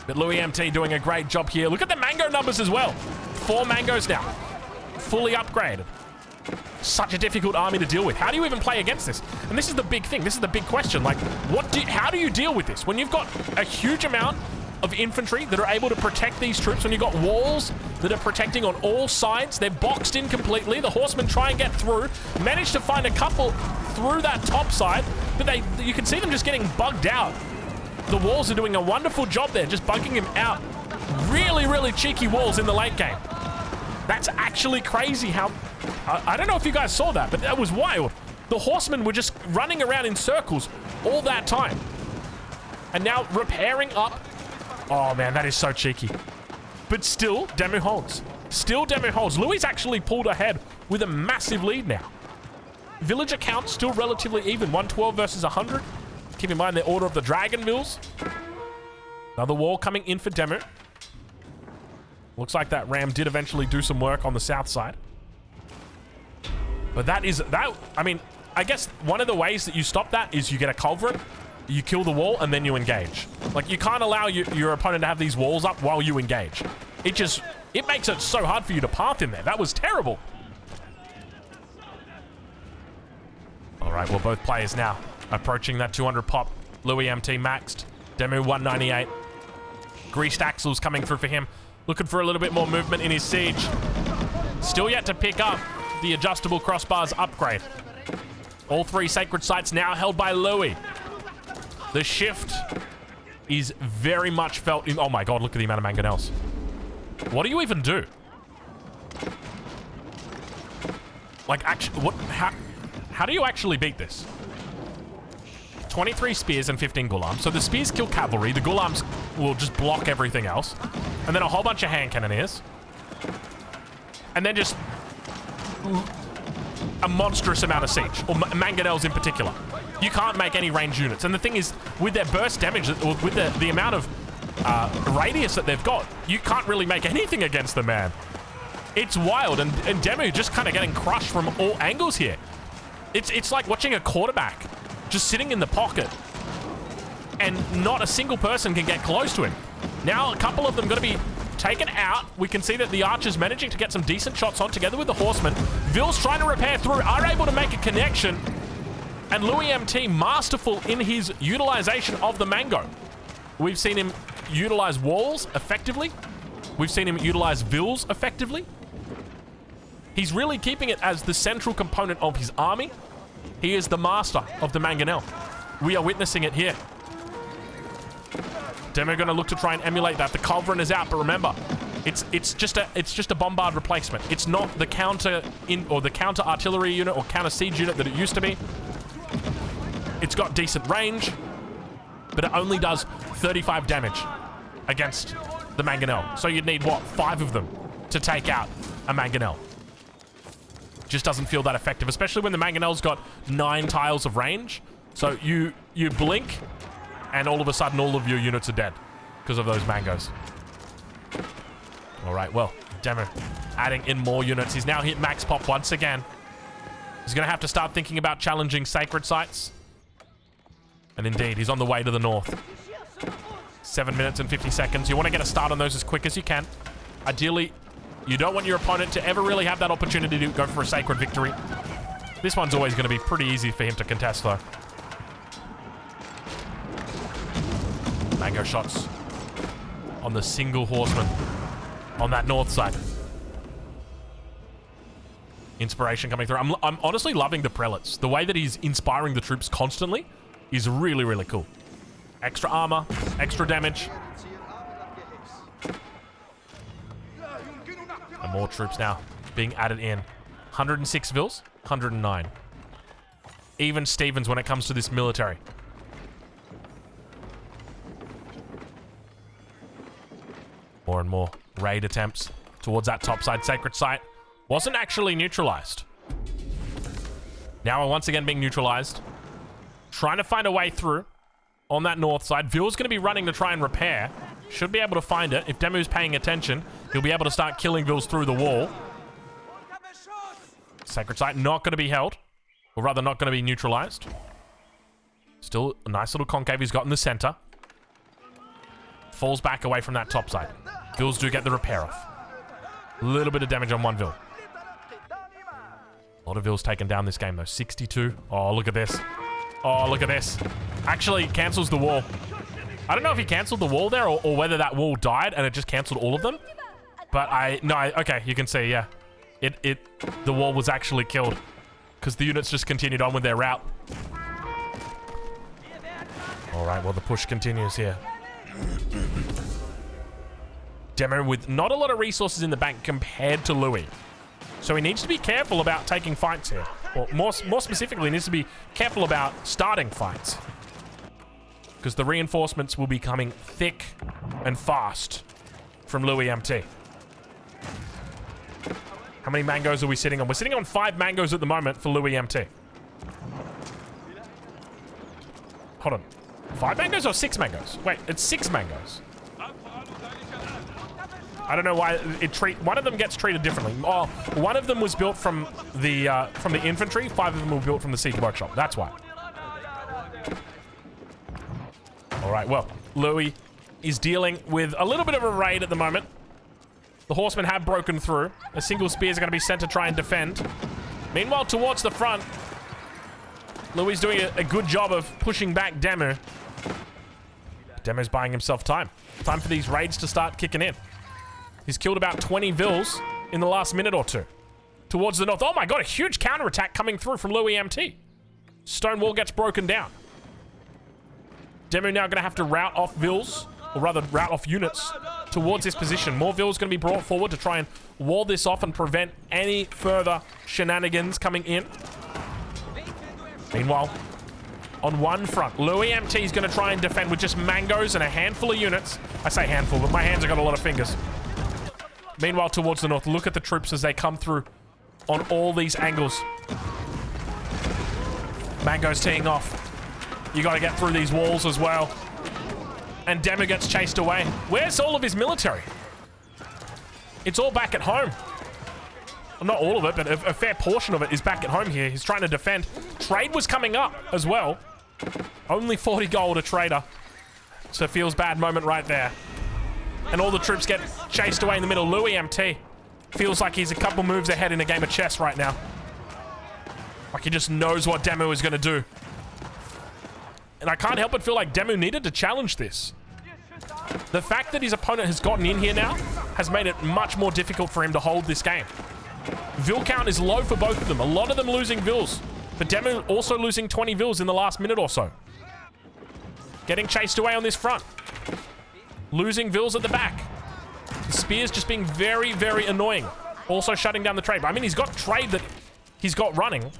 But Louis MT doing a great job here. Look at the mango numbers as well. 4 mangoes now. Fully upgraded. Such a difficult army to deal with. How do you even play against this? And this is the big thing. This is the big question. Like, how do you deal with this? When you've got a huge amount of infantry that are able to protect these troops, when you've got walls that are protecting on all sides, they're boxed in completely. The horsemen try and get through, manage to find a couple through that top side, but you can see them just getting bugged out. The walls are doing a wonderful job there, just bugging him out. Really, really cheeky walls in the late game. That's actually crazy how... I don't know if you guys saw that, but that was wild. The horsemen were just running around in circles all that time. And now repairing up. Oh man, that is so cheeky. But still, Demu holds. Still, Demu holds. Louis actually pulled ahead with a massive lead now. Villager count still relatively even. 112 versus 100. Keep in mind the Order of the Dragonvilles. Another wall coming in for Demu. Looks like that ram did eventually do some work on the south side. But I mean, I guess one of the ways that you stop that is you get a culvert, you kill the wall, and then you engage. Like, you can't allow your opponent to have these walls up while you engage. It makes it so hard for you to path in there. That was terrible. All right, well, both players now approaching that 200 pop. Louis MT maxed. Demu 198. Greased axles coming through for him. Looking for a little bit more movement in his siege. Still yet to pick up the adjustable crossbars upgrade. All 3 sacred sites now held by Louis. The shift is very much felt in... Oh my god, look at the amount of mangonels. What do you even do? Like, actually, how do you actually beat this? 23 spears and 15 gulams. So the spears kill cavalry. The gulams will just block everything else. And then a whole bunch of hand cannoneers. And then just a monstrous amount of siege. Or mangonels in particular. You can't make any ranged units. And the thing is, with their burst damage, or with the amount of radius that they've got, you can't really make anything against them, man. It's wild. And Demu just kind of getting crushed from all angles here. It's like watching a quarterback just sitting in the pocket, and not a single person can get close to him. Now a couple of them got to be taken out. We can see that the archers managing to get some decent shots on together with the horsemen. Ville's trying to repair through, are able to make a connection. And Louis MT, masterful in his utilization of the Mango. We've seen him utilize walls effectively. We've seen him utilize vills effectively. He's really keeping it as the central component of his army. He is the master of the Mangonel. We are witnessing it here. Demo going to look to try and emulate that. The culverin is out, but remember, it's just a bombard replacement. It's not the counter artillery unit or counter siege unit that it used to be. It's got decent range, but it only does 35 damage against the Mangonel. So you'd need, what, 5 of them to take out a Mangonel. Just doesn't feel that effective, especially when the Mangonel's got 9 tiles of range. So you blink, and all of a sudden all of your units are dead because of those mangoes. All right, well, Demo adding in more units. He's now hit max pop once again. He's going to have to start thinking about challenging sacred sites. And indeed, he's on the way to the north. 7 minutes and 50 seconds. You want to get a start on those as quick as you can. Ideally, you don't want your opponent to ever really have that opportunity to go for a sacred victory. This one's always going to be pretty easy for him to contest, though. Mango shots on the single horseman on that north side. Inspiration coming through. I'm honestly loving the prelates. The way that he's inspiring the troops constantly is really, really cool. Extra armor, extra damage. And more troops now being added in. 106 vills, 109. Even Stevens when it comes to this military. More and more raid attempts towards that topside sacred site. Wasn't actually neutralized. Now we're once again being neutralized. Trying to find a way through on that north side. Vill's going to be running to try and repair. Should be able to find it. If Demu's paying attention, he'll be able to start killing Vills through the wall. Sacred site not going to be held. Or rather, not going to be neutralized. Still a nice little concave he's got in the center. Falls back away from that top side. Vills do get the repair off. A little bit of damage on one Vill. A lot of Vills taken down this game, though. 62. Oh, look at this. Oh, look at this. Actually, cancels the wall. I don't know if he cancelled the wall there or whether that wall died and it just cancelled all of them. But okay, you can see, yeah. The wall was actually killed because the units just continued on with their route. All right, well, the push continues here. Demo with not a lot of resources in the bank compared to Louis. So he needs to be careful about taking fights here. Or more specifically, he needs to be careful about starting fights. Because the reinforcements will be coming thick and fast from Louis MT. How many mangoes are we sitting on? We're sitting on 5 mangoes at the moment for Louis MT. Hold on. 5 mangoes or 6 mangoes? Wait, it's 6 mangoes. I don't know why one of them gets treated differently. Oh, one of them was built from the infantry. 5 of them were built from the siege workshop. That's why. All right, well, Louis is dealing with a little bit of a raid at the moment. The horsemen have broken through. A single spear is going to be sent to try and defend. Meanwhile, towards the front, Louis is doing a good job of pushing back Demo. Demo's buying himself time. Time for these raids to start kicking in. He's killed about 20 Vills in the last minute or two. Towards the north. Oh my god, a huge counterattack coming through from Louis MT. Stone wall gets broken down. Demo now going to have to route off Vills, or rather route off units towards this position. More Vills going to be brought forward to try and wall this off and prevent any further shenanigans coming in. Meanwhile, on one front, Louis MT is going to try and defend with just mangoes and a handful of units. I say handful, but my hands have got a lot of fingers. Meanwhile, towards the north, look at the troops as they come through on all these angles. Mango's teeing off. You got to get through these walls as well. And Demo gets chased away. Where's all of his military? It's all back at home. Well, not all of it, but a fair portion of it is back at home here. He's trying to defend. Trade was coming up as well. Only 40 gold a trader. So feels bad moment right there. And all the troops get chased away in the middle. Louis MT feels like he's a couple moves ahead in a game of chess right now. Like he just knows what Demu is going to do. And I can't help but feel like Demu needed to challenge this. The fact that his opponent has gotten in here now has made it much more difficult for him to hold this game. Vill count is low for both of them. A lot of them losing Vills. But Demu also losing 20 Vills in the last minute or so. Getting chased away on this front. Losing Vills at the back. The spear's just being very, very annoying. Also shutting down the trade. But I mean, he's got trade that he's got running.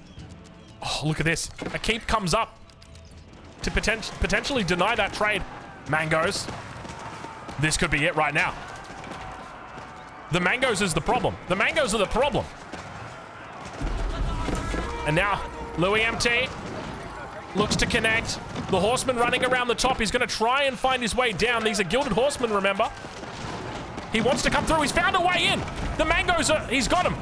Oh, look at this. A keep comes up to potentially deny that trade. Mangoes. This could be it right now. The mangoes is the problem. The mangoes are the problem. And now, Louis MT looks to connect. The horseman running around the top. He's going to try and find his way down. These are gilded horsemen, remember. He wants to come through. He's found a way in. The mangoes are... He's got him.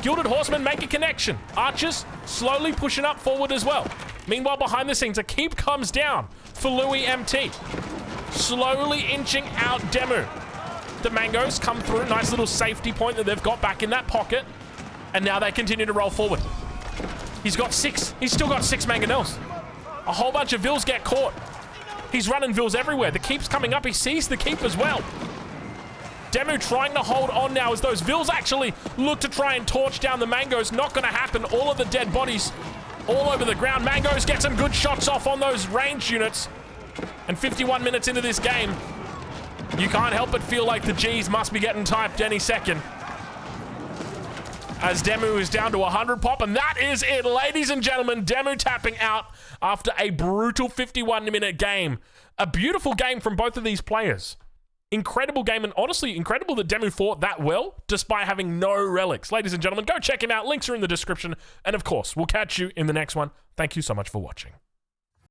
Gilded horsemen make a connection. Archers slowly pushing up forward as well. Meanwhile, behind the scenes, a keep comes down for Louis MT. Slowly inching out Demu. The mangoes come through. Nice little safety point that they've got back in that pocket. And now they continue to roll forward. He's got 6. He's still got 6 Mangonels. A whole bunch of Vills get caught. He's running Vills everywhere. The keep's coming up. He sees the keep as well. Demu trying to hold on now as those Vills actually look to try and torch down the mangoes. Not going to happen. All of the dead bodies all over the ground. Mangoes get some good shots off on those ranged units. And 51 minutes into this game, you can't help but feel like the G's must be getting typed any second. As Demu is down to 100 pop, and that is it, ladies and gentlemen. Demu tapping out after a brutal 51-minute game. A beautiful game from both of these players. Incredible game, and honestly, incredible that Demu fought that well, despite having no relics. Ladies and gentlemen, go check him out. Links are in the description. And of course, we'll catch you in the next one. Thank you so much for watching.